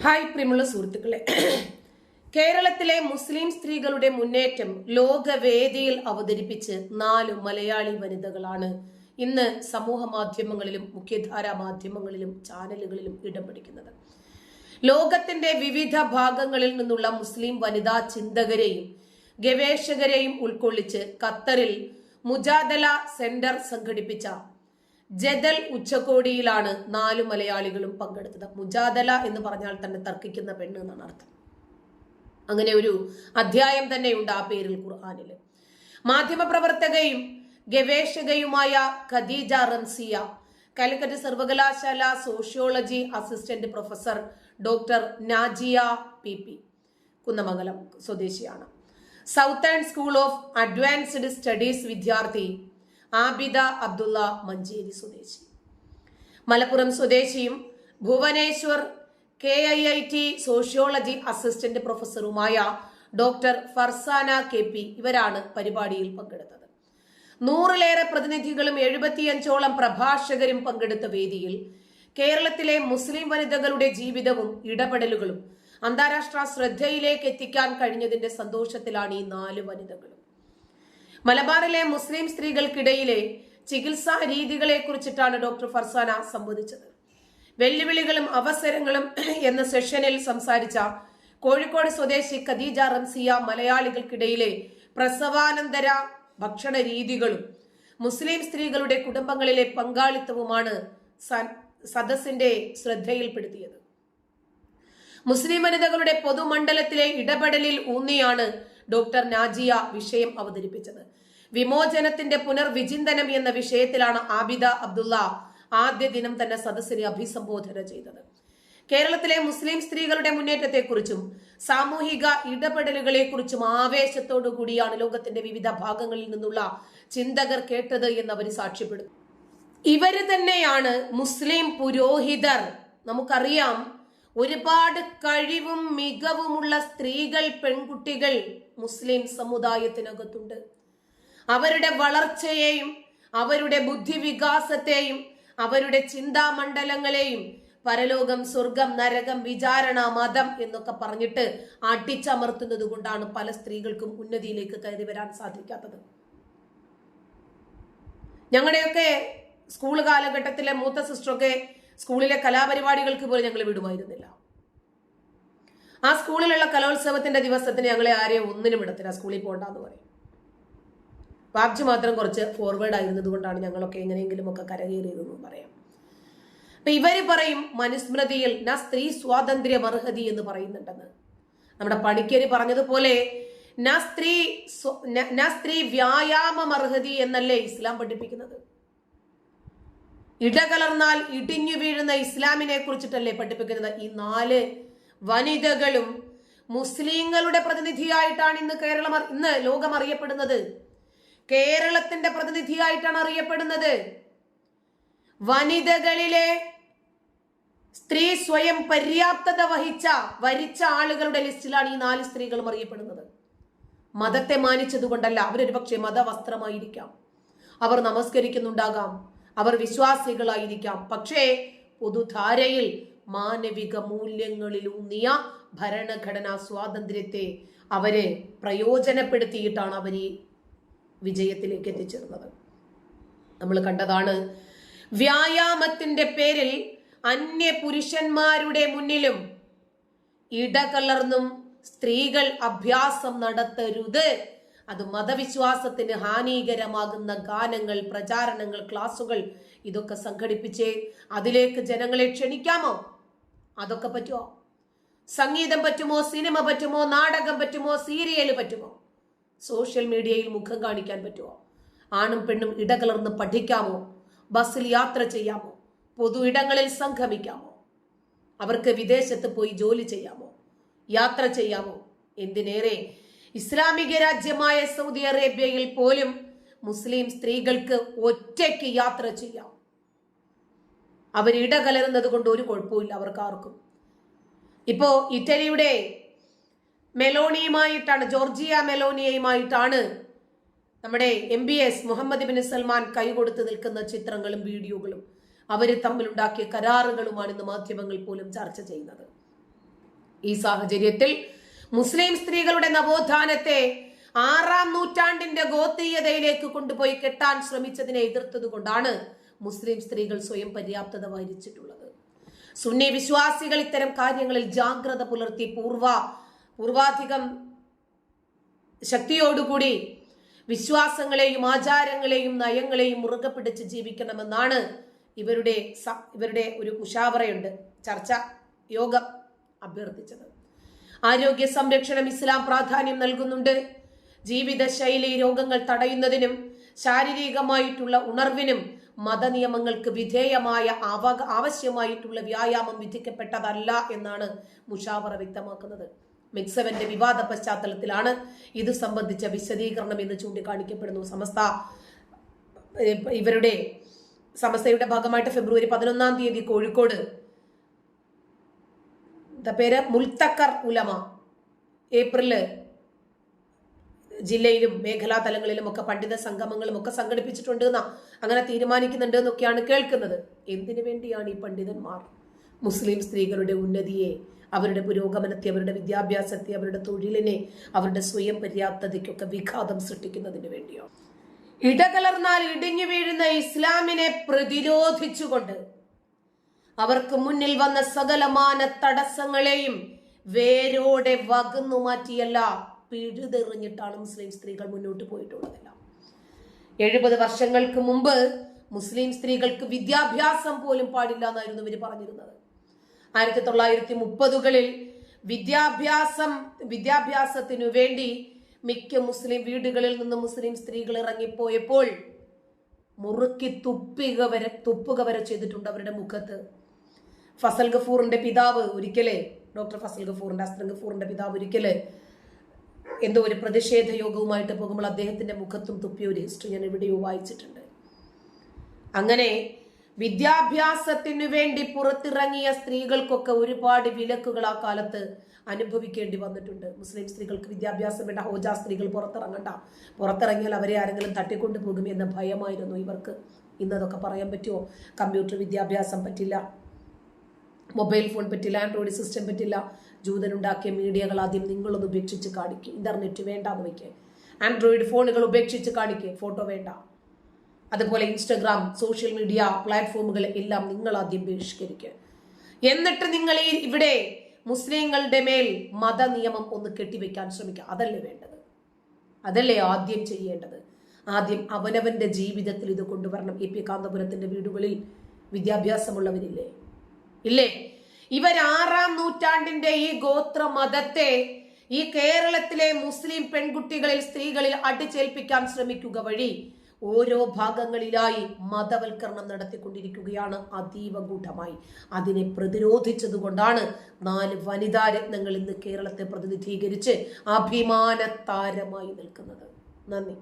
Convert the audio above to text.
Hi പ്രിയമുള്ള സുഹൃത്തുക്കളെ, കേരളത്തിലെ മുസ്ലിം സ്ത്രീകളുടെ മുന്നേറ്റം ലോകവേദിയിൽ അവതരിപ്പിച്ച് 4 മലയാളി വനിതകളാണ് ഇന്ന് സമൂഹ മാധ്യമങ്ങളിലും മുഖ്യധാരാ മാധ്യമങ്ങളിലും ചാനലുകളിലും ഇടം പിടിക്കുന്നത്. ലോകത്തിന്റെ വിവിധ ഭാഗങ്ങളിൽ നിന്നുള്ള മുസ്ലിം വനിതാ ചിന്തകരെയും ഗവേഷകരെയും ഉൾക്കൊള്ളിച്ച് ഖത്തറിൽ മുജാദല സെന്റർ സംഘടിപ്പിച്ച ജദൽ ഉച്ചകോടിയിലാണ് 4 മലയാളികളും പങ്കെടുത്തത്. മുജാദല എന്ന് പറഞ്ഞാൽ തന്നെ തർക്കിക്കുന്ന പെണ്ണ് എന്നാണ് അർത്ഥം. അങ്ങനെ ഒരു അധ്യായം തന്നെയുണ്ട് ആ പേരിൽ ഖുർആനിൽ. മാധ്യമപ്രവർത്തകയും ഗവേഷകയുമായ ഖദീജ റംസിയ കാലിക്കറ്റ് സർവകലാശാല sociology assistant professor doctor Najiya P Kunnamangalam സ്വദേശിയാണ്. Southern school of advanced studies വിദ്യാർത്ഥി ആബിദ അബ്ദുള്ള മഞ്ചേരി സ്വദേശി. മലപ്പുറം സ്വദേശിയും ഭുവനേശ്വർ KIIT സോഷ്യോളജി അസിസ്റ്റന്റ് പ്രൊഫസറുമായ ഡോക്ടർ ഫർസാന KP ഇവരാണ് പരിപാടിയിൽ പങ്കെടുത്തത്. 100-ലേറെ പ്രതിനിധികളും 75ഓളം പ്രഭാഷകരും പങ്കെടുത്ത വേദിയിൽ കേരളത്തിലെ മുസ്ലിം വനിതകളുടെ ജീവിതവും ഇടപെടലുകളും അന്താരാഷ്ട്ര ശ്രദ്ധയിലേക്ക് എത്തിക്കാൻ കഴിഞ്ഞതിന്റെ സന്തോഷത്തിലാണ് ഈ 4 വനിതകളും. മലബാറിലെ മുസ്ലിം സ്ത്രീകൾക്കിടയിലെ ചികിത്സാ രീതികളെ കുറിച്ചിട്ടാണ് ഡോക്ടർ ഫർസാന സംവദിച്ചത്. വെല്ലുവിളികളും അവസരങ്ങളും എന്ന സെഷനിൽ സംസാരിച്ച കോഴിക്കോട് സ്വദേശി ഖദീജ റംസിയ മലയാളികൾക്കിടയിലെ പ്രസവാനന്തര ഭക്ഷണ രീതികളും മുസ്ലിം സ്ത്രീകളുടെ കുടുംബങ്ങളിലെ പങ്കാളിത്തവുമാണ് സദസ്സിന്റെ ശ്രദ്ധയിൽപ്പെടുത്തിയത്. മുസ്ലിം വനിതകളുടെ പൊതുമണ്ഡലത്തിലെ ഇടപെടലിൽ ഊന്നിയാണ് ഡോക്ടർ നാജിയ വിഷയം അവതരിപ്പിച്ചത്. വിമോചനത്തിന്റെ പുനർവിചിന്തനം എന്ന വിഷയത്തിലാണ് ആബിദ അബ്ദുള്ള ആദ്യ ദിനം തന്നെ സദസ്സിനെ അഭിസംബോധന ചെയ്തത്. കേരളത്തിലെ മുസ്ലിം സ്ത്രീകളുടെ മുന്നേറ്റത്തെക്കുറിച്ചും സാമൂഹിക ഇടപെടലുകളെ കുറിച്ചും ആവേശത്തോടു കൂടിയാണ് ലോകത്തിന്റെ വിവിധ ഭാഗങ്ങളിൽ നിന്നുള്ള ചിന്തകർ കേട്ടത് എന്ന് അവർ സാക്ഷ്യപ്പെടുന്നു. ഇവര് തന്നെയാണ് മുസ്ലിം പുരോഹിതർ. നമുക്കറിയാം, ഒരുപാട് കഴിവും മികവുമുള്ള സ്ത്രീകൾ, പെൺകുട്ടികൾ മുസ്ലിം സമുദായത്തിനകത്തുണ്ട്. അവരുടെ വളർച്ചയെയും അവരുടെ ബുദ്ധിവികാസത്തെയും അവരുടെ ചിന്താമണ്ഡലങ്ങളെയും പരലോകം, സ്വർഗം, നരകം, വിചാരണ, മതം എന്നൊക്കെ പറഞ്ഞിട്ട് അടിച്ചമർത്തുന്നത് കൊണ്ടാണ് പല സ്ത്രീകൾക്കും ഉന്നതിയിലേക്ക് കയറി വരാൻ സാധിക്കാത്തത്. ഞങ്ങളുടെയൊക്കെ സ്കൂൾ കാലഘട്ടത്തിലെ മൂത്ത സിസ്റ്ററൊക്കെ സ്കൂളിലെ കലാപരിപാടികൾക്ക് പോലും ഞങ്ങൾ വിടുമായിരുന്നില്ല. ആ സ്കൂളിലുള്ള കലോത്സവത്തിന്റെ ദിവസത്തിന് ഞങ്ങളെ ആരെയും ഒന്നിനും ഇടത്തില്ല, സ്കൂളിൽ പോകണ്ടെന്ന് പറയും. വാബ്ജി മാത്രം കുറച്ച് ഫോർവേഡ് ആയിരുന്നത് കൊണ്ടാണ് ഞങ്ങളൊക്കെ എങ്ങനെയെങ്കിലും ഒക്കെ കരകയറിയതെന്ന് പറയാം. അപ്പൊ ഇവര് പറയും മനുസ്മൃതിയിൽ ന സ്ത്രീ സ്വാതന്ത്ര്യ അർഹതി എന്ന് പറയുന്നുണ്ടെന്ന്. നമ്മുടെ പണിക്കര് പറഞ്ഞതുപോലെ ന സ്ത്രീ വ്യായാമം അർഹതി എന്നല്ലേ ഇസ്ലാം പഠിപ്പിക്കുന്നത്. ഇടകലർന്നാൽ ഇടിഞ്ഞു വീഴുന്ന ഇസ്ലാമിനെ കുറിച്ചിട്ടല്ലേ പഠിപ്പിക്കുന്നത്. ഈ 4 വനിതകളും മുസ്ലിങ്ങളുടെ പ്രതിനിധിയായിട്ടാണ് ഇന്ന് ലോകം അറിയപ്പെടുന്നത്. കേരളത്തിന്റെ പ്രതിനിധിയായിട്ടാണ് അറിയപ്പെടുന്നത്. വനിതകളിലെ സ്ത്രീ സ്വയം പര്യാപ്തത വരിച്ച ആളുകളുടെ ലിസ്റ്റിലാണ് ഈ 4 സ്ത്രീകളും അറിയപ്പെടുന്നത്. മതത്തെ മാനിച്ചതുകൊണ്ടല്ല. അവരൊരു പക്ഷേ മതവസ്ത്രമായിരിക്കാം, അവർ നമസ്കരിക്കുന്നുണ്ടാകാം, അവർ വിശ്വാസികളായിരിക്കാം. പക്ഷേ പൊതുധാരയിൽ മാനവിക മൂല്യങ്ങളിലൂന്നിയ ഭരണഘടനാ സ്വാതന്ത്ര്യത്തെ അവരെ പ്രയോജനപ്പെടുത്തിയിട്ടാണ് അവർ ഈ വിജയത്തിലേക്ക് എത്തിച്ചേർന്നത്. നമ്മൾ കണ്ടതാണ്, വ്യായാമത്തിന്റെ പേരിൽ അന്യ പുരുഷന്മാരുടെ മുന്നിലും ഇടകലർന്നും സ്ത്രീകൾ അഭ്യാസം നടത്തരുത്, അത് മതവിശ്വാസത്തിന് ഹാനികരമാകുന്ന ഗാനങ്ങൾ, പ്രചാരണങ്ങൾ, ക്ലാസുകൾ ഇതൊക്കെ സംഘടിപ്പിച്ച് അതിലേക്ക് ജനങ്ങളെ ക്ഷണിക്കാമോ? അതൊക്കെ പറ്റുമോ? സംഗീതം പറ്റുമോ? സിനിമ പറ്റുമോ? നാടകം പറ്റുമോ? സീരിയൽ പറ്റുമോ? സോഷ്യൽ മീഡിയയിൽ മുഖം കാണിക്കാൻ പറ്റുമോ? ആണും പെണ്ണും ഇടകലർന്ന് പഠിക്കാമോ? ബസ്സിൽ യാത്ര ചെയ്യാമോ? പൊതു ഇടങ്ങളിൽ സംഗമിക്കാമോ? അവർക്ക് വിദേശത്ത് പോയി ജോലി ചെയ്യാമോ? യാത്ര ചെയ്യാമോ? എന്തിനേറെ ഇസ്ലാമിക രാജ്യമായ സൗദി അറേബ്യയിൽ പോലും മുസ്ലിം സ്ത്രീകൾക്ക് ഒറ്റയ്ക്ക് യാത്ര ചെയ്യാം. അവരിടകലരുന്നത് കൊണ്ട് ഒരു കുഴപ്പമില്ല അവർക്ക് ആർക്കും. ഇപ്പോ ഇറ്റലിയുടെ മെലോണിയുമായിട്ടാണ്, ജോർജിയ മെലോണിയുമായിട്ടാണ് നമ്മുടെ MBS മുഹമ്മദ് ബിൻ സൽമാൻ കൈകൊടുത്ത് നിൽക്കുന്ന ചിത്രങ്ങളും വീഡിയോകളും അവർ തമ്മിലുണ്ടാക്കിയ കരാറുകളുമാണ് ഇന്ന് മാധ്യമങ്ങൾ പോലും ചർച്ച ചെയ്യുന്നത്. ഈ സാഹചര്യത്തിൽ മുസ്ലിം സ്ത്രീകളുടെ നവോത്ഥാനത്തെ 6-ാം നൂറ്റാണ്ടിന്റെ ഗോത്രീയതയിലേക്ക് കൊണ്ടുപോയി കെട്ടാൻ ശ്രമിച്ചതിനെ എതിർത്തത് കൊണ്ടാണ് മുസ്ലിം സ്ത്രീകൾ സ്വയം പര്യാപ്തത വരിച്ചിട്ടുള്ളത്. സുന്നി വിശ്വാസികൾ ഇത്തരം കാര്യങ്ങളിൽ ജാഗ്രത പുലർത്തി പൂർവാധികം ശക്തിയോടുകൂടി വിശ്വാസങ്ങളെയും ആചാരങ്ങളെയും നയങ്ങളെയും മുറുകെ പിടിച്ച് ജീവിക്കണമെന്നാണ് ഇവരുടെ ഒരു മുഷാവറയുണ്ട്, ചർച്ച യോഗം അഭ്യർത്ഥിച്ചത്. ആരോഗ്യ സംരക്ഷണം ഇസ്ലാം പ്രാധാന്യം നൽകുന്നുണ്ട്. ജീവിതശൈലി രോഗങ്ങൾ തടയുന്നതിനും ശാരീരികമായിട്ടുള്ള ഉണർവിനും മതനിയമങ്ങൾക്ക് വിധേയമായ ആവശ്യമായിട്ടുള്ള വ്യായാമം വിധിക്കപ്പെട്ടതല്ല എന്നാണ് മുഷാവറ വ്യക്തമാക്കുന്നത്. മെക്സവന്റെ വിവാദ പശ്ചാത്തലത്തിലാണ് ഇത് സംബന്ധിച്ച വിശദീകരണം എന്ന് ചൂണ്ടിക്കാണിക്കപ്പെടുന്നു. സമസ്തയുടെ ഭാഗമായിട്ട് ഫെബ്രുവരി 11-ാം തീയതി കോഴിക്കോട് മുൽത്തക്കർ ഉലമ, ഏപ്രില് ജില്ലയിലും മേഖലാ തലങ്ങളിലും ഒക്കെ പണ്ഡിത സംഗമങ്ങളും ഒക്കെ സംഘടിപ്പിച്ചിട്ടുണ്ട് അങ്ങനെ തീരുമാനിക്കുന്നുണ്ട് എന്നൊക്കെയാണ് കേൾക്കുന്നത്. എന്തിനു വേണ്ടിയാണ് ഈ പണ്ഡിതന്മാർ മുസ്ലിം സ്ത്രീകളുടെ ഉന്നതിയെ, അവരുടെ പുരോഗമനത്തെ, അവരുടെ വിദ്യാഭ്യാസത്തെ, അവരുടെ തൊഴിലിനെ, അവരുടെ സ്വയം പര്യാപ്തതയ്ക്കൊക്കെ വിഘാതം സൃഷ്ടിക്കുന്നതിന് വേണ്ടിയോ? ഇടകലർന്നാൽ ഇടിഞ്ഞു വീഴുന്ന ഇസ്ലാമിനെ പ്രതിരോധിച്ചുകൊണ്ട് അവർക്ക് മുന്നിൽ വന്ന സകലമാന തടസ്സങ്ങളെയും വേരോടെ വകുന്നു മാറ്റിയല്ല പിഴുതെറിഞ്ഞിട്ടാണ് മുസ്ലിം സ്ത്രീകൾ മുന്നോട്ട് പോയിട്ടുള്ളതെല്ലാം. 70 വർഷങ്ങൾക്ക് മുമ്പ് മുസ്ലിം സ്ത്രീകൾക്ക് വിദ്യാഭ്യാസം പോലും പാടില്ല എന്നായിരുന്നു ഇവർ പറഞ്ഞിരുന്നത്. 1930കളിൽ വിദ്യാഭ്യാസത്തിനു വേണ്ടി മിക്ക മുസ്ലിം വീടുകളിൽ നിന്ന് മുസ്ലിം സ്ത്രീകൾ ഇറങ്ങിപ്പോയപ്പോൾ മുറുക്കി തുപ്പുക വരെ ചെയ്തിട്ടുണ്ട് അവരുടെ മുഖത്ത്. ഫസൽ ഗഫൂറിന്റെ പിതാവ് ഒരിക്കലേ, ഡോക്ടർ ഫസൽ ഗഫൂറിന്റെ, അസ്ലം ഗഫൂറിന്റെ പിതാവ് ഒരിക്കല് എന്തോ ഒരു പ്രതിഷേധ യോഗവുമായിട്ട് പോകുമ്പോൾ അദ്ദേഹത്തിന്റെ മുഖത്തും തുപ്പിയ ഒരു ഹിസ്റ്ററി ഞാൻ എവിടെയോ വായിച്ചിട്ടുണ്ട്. അങ്ങനെ വിദ്യാഭ്യാസത്തിനു വേണ്ടി പുറത്തിറങ്ങിയ സ്ത്രീകൾക്കൊക്കെ ഒരുപാട് വിലക്കുകൾ ആ കാലത്ത് അനുഭവിക്കേണ്ടി വന്നിട്ടുണ്ട്. മുസ്ലിം സ്ത്രീകൾക്ക് വിദ്യാഭ്യാസം വേണ്ട, ഹോജ സ്ത്രീകൾ പുറത്തിറങ്ങിയാൽ അവരെ ആരെങ്കിലും തട്ടിക്കൊണ്ടു പോകും എന്ന ഭയമായിരുന്നു ഇവർക്ക്. ഇന്നതൊക്കെ പറയാൻ പറ്റുമോ? കമ്പ്യൂട്ടർ വിദ്യാഭ്യാസം പറ്റില്ല, മൊബൈൽ ഫോൺ പറ്റില്ല, ആൻഡ്രോയിഡ് സിസ്റ്റം പറ്റില്ല. ജൂതനുണ്ടാക്കിയ മീഡിയകൾ ആദ്യം നിങ്ങളൊന്ന് ഉപേക്ഷിച്ച് കാണിക്കുക. ഇന്റർനെറ്റ് വേണ്ടാന്ന് വയ്ക്കുക, ആൻഡ്രോയിഡ് ഫോണുകൾ ഉപേക്ഷിച്ച് കാണിക്കുക, ഫോട്ടോ വേണ്ട. അതുപോലെ ഇൻസ്റ്റഗ്രാം, സോഷ്യൽ മീഡിയ പ്ലാറ്റ്ഫോമുകൾ എല്ലാം നിങ്ങൾ ആദ്യം ബഹിഷ്കരിക്കുക. എന്നിട്ട് നിങ്ങൾ ഇവിടെ മുസ്ലിങ്ങളുടെ മേൽ മതനിയമം ഒന്ന് കെട്ടിവെക്കാൻ ശ്രമിക്കുക. അതല്ലേ വേണ്ടത്? അതല്ലേ ആദ്യം ചെയ്യേണ്ടത്? ആദ്യം അവനവന്റെ ജീവിതത്തിൽ ഇത് കൊണ്ടുവരണം. എ പി കാന്തപുരത്തിന്റെ വീടുകളിൽ വിദ്യാഭ്യാസമുള്ളവരില്ലേ? ഇല്ലേ? ഇവർ 6-ാം നൂറ്റാണ്ടിന്റെ ഈ ഗോത്ര മതത്തെ ഈ കേരളത്തിലെ മുസ്ലിം പെൺകുട്ടികളിൽ, സ്ത്രീകളിൽ അടിച്ചേൽപ്പിക്കാൻ ശ്രമിക്കുക വഴി ഓരോ ഭാഗങ്ങളിലായി മതവൽക്കരണം നടത്തിക്കൊണ്ടിരിക്കുകയാണ് അതീവ ഗൂഢമായി. അതിനെ പ്രതിരോധിച്ചതുകൊണ്ടാണ് 4 വനിതാ രത്നങ്ങൾ ഇന്ന് കേരളത്തെ പ്രതിനിധീകരിച്ച് അഭിമാന താരമായി നിൽക്കുന്നത്. നന്ദി.